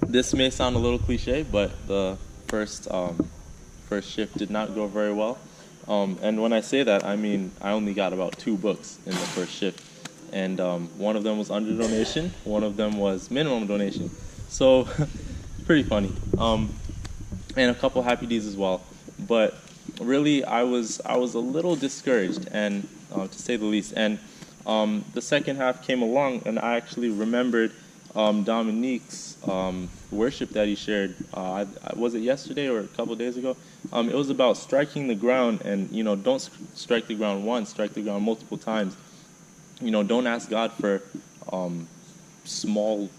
This may sound a little cliche, but the first shift did not go very well. And when I say that, I mean I only got about 2 books in the first shift, and one of them was under donation, one of them was minimum donation. So pretty funny. And a couple happy deeds as well. But really, I was a little discouraged, and to say the least. And the second half came along, and I actually remembered Dominique's worship that he shared. Was it yesterday or a couple of days ago? It was about striking the ground, and don't strike the ground once, strike the ground multiple times. Don't ask God for small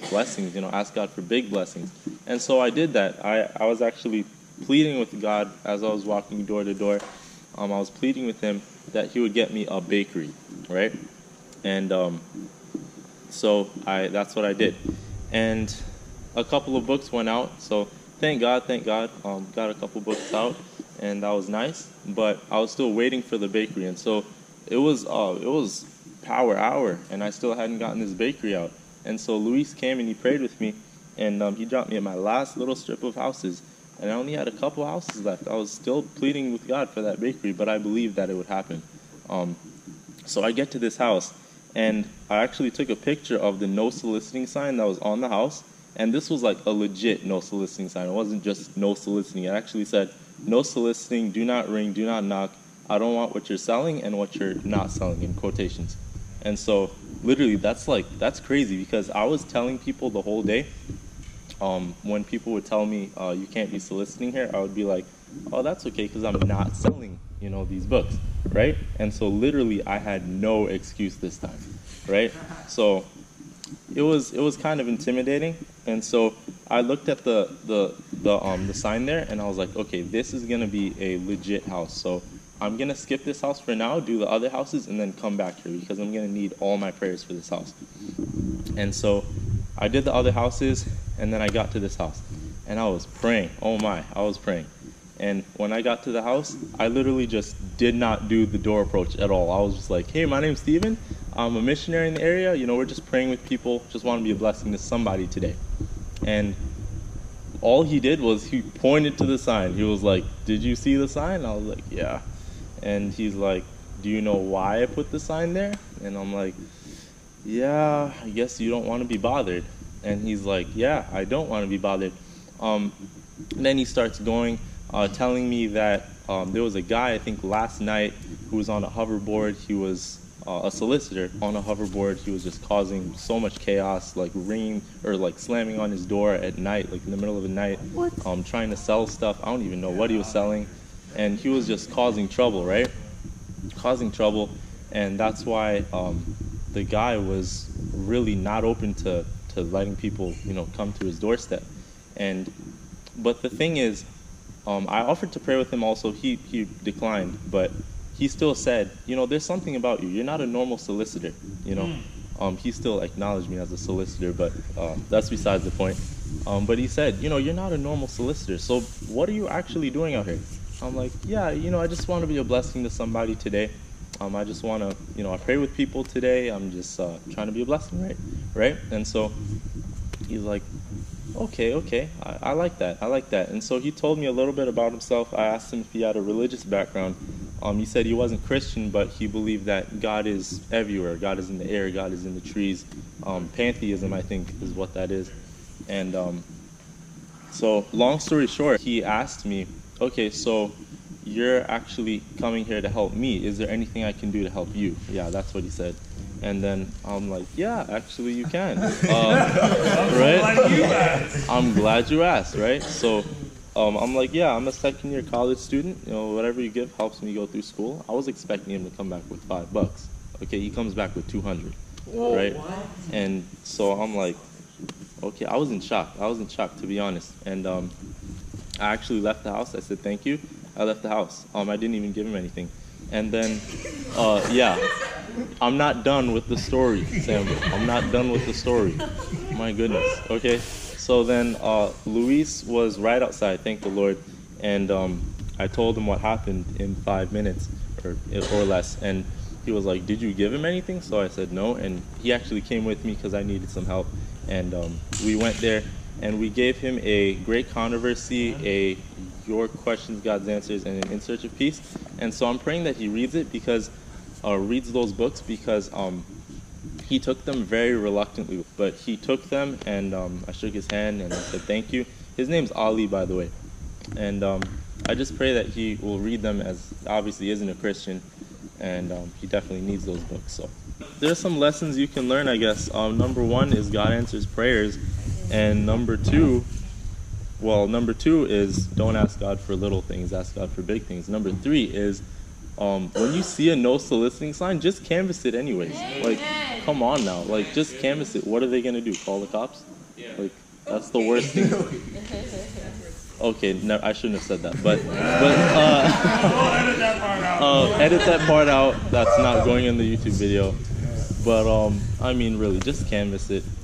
blessings. Ask God for big blessings. And so I did that. I was actually pleading with God as I was walking door to door. I was pleading with him that he would get me a bakery, right? And so that's what I did. And a couple of books went out. So thank God, got a couple books out, and that was nice. But I was still waiting for the bakery, and so it was power hour, and I still hadn't gotten this bakery out. And so Luis came and he prayed with me, and he dropped me at my last little strip of houses, and I only had a couple houses left. I was still pleading with God for that bakery, but I believed that it would happen. So I get to this house, and I actually took a picture of the no soliciting sign that was on the house, and this was like a legit no soliciting sign. It wasn't just no soliciting. It actually said, no soliciting, do not ring, do not knock. I don't want what you're selling and what you're not selling, in quotations. And so literally that's crazy, because I was telling people the whole day, when people would tell me you can't be soliciting here, I would be like, oh, that's okay, because I'm not selling these books, right? And so literally I had no excuse this time, right? So it was kind of intimidating. And so I looked at the sign there, and I was like, okay, this is gonna be a legit house. So I'm going to skip this house for now, do the other houses, and then come back here, because I'm going to need all my prayers for this house. And so I did the other houses, and then I got to this house. And I was praying. Oh my, I was praying. And when I got to the house, I literally just did not do the door approach at all. I was just like, hey, my name's Steven. I'm a missionary in the area. We're just praying with people. Just want to be a blessing to somebody today. And all he did was he pointed to the sign. He was like, did you see the sign? I was like, yeah. And he's like, do you know why I put the sign there? And I'm like, yeah, I guess you don't want to be bothered. And he's like, yeah, I don't want to be bothered. And then he starts going, telling me that there was a guy, I think last night, who was on a hoverboard. He was a solicitor on a hoverboard. He was just causing so much chaos, like ringing or like slamming on his door at night, like in the middle of the night, trying to sell stuff. I don't even know what he was selling. And he was just causing trouble, right? Causing trouble. And that's why the guy was really not open to letting people, come to his doorstep. But the thing is, I offered to pray with him also. He declined, but he still said, there's something about you. You're not a normal solicitor, He still acknowledged me as a solicitor, but that's besides the point. But he said, you're not a normal solicitor. So what are you actually doing out here? I'm like, yeah, I just want to be a blessing to somebody today. I just want to, I pray with people today. I'm just trying to be a blessing, right? And so he's like, okay, I like that. And so he told me a little bit about himself. I asked him if he had a religious background. He said he wasn't Christian, but he believed that God is everywhere. God is in the air. God is in the trees. Pantheism, I think, is what that is. And so long story short, he asked me, okay, so you're actually coming here to help me. Is there anything I can do to help you? Yeah, that's what he said. And then I'm like, yeah, actually you can. Right? I'm glad you asked, right? So I'm like, yeah, I'm a second-year college student. Whatever you give helps me go through school. I was expecting him to come back with $5. Okay, he comes back with 200, right? What? And so I'm like, okay, I was in shock, to be honest. And I actually left the house. I said, thank you. I left the house. I didn't even give him anything. And then, yeah, I'm not done with the story, Samuel. I'm not done with the story. My goodness. Okay. So then Luis was right outside, thank the Lord. And I told him what happened in 5 minutes or less. And he was like, did you give him anything? So I said no. And he actually came with me because I needed some help. and we went there and we gave him a great controversy, a Your Questions, God's Answers, and an In Search of Peace. And so I'm praying that he reads it because, reads those books because he took them very reluctantly, but he took them, and I shook his hand and I said thank you. His name's Ali, by the way, and I just pray that he will read them, as obviously he isn't a Christian, and he definitely needs those books. So there's some lessons you can learn, I guess. Number one is God answers prayers, and number two is don't ask God for little things, ask God for big things. Number three is when you see a no soliciting sign, just canvass it anyways. Like, come on now, like just canvass it. What are they gonna do? Call the cops? Like, that's the worst thing. Okay, no, I shouldn't have said that, but edit that part out. That's not going in the YouTube video. But I mean, really, just canvass it.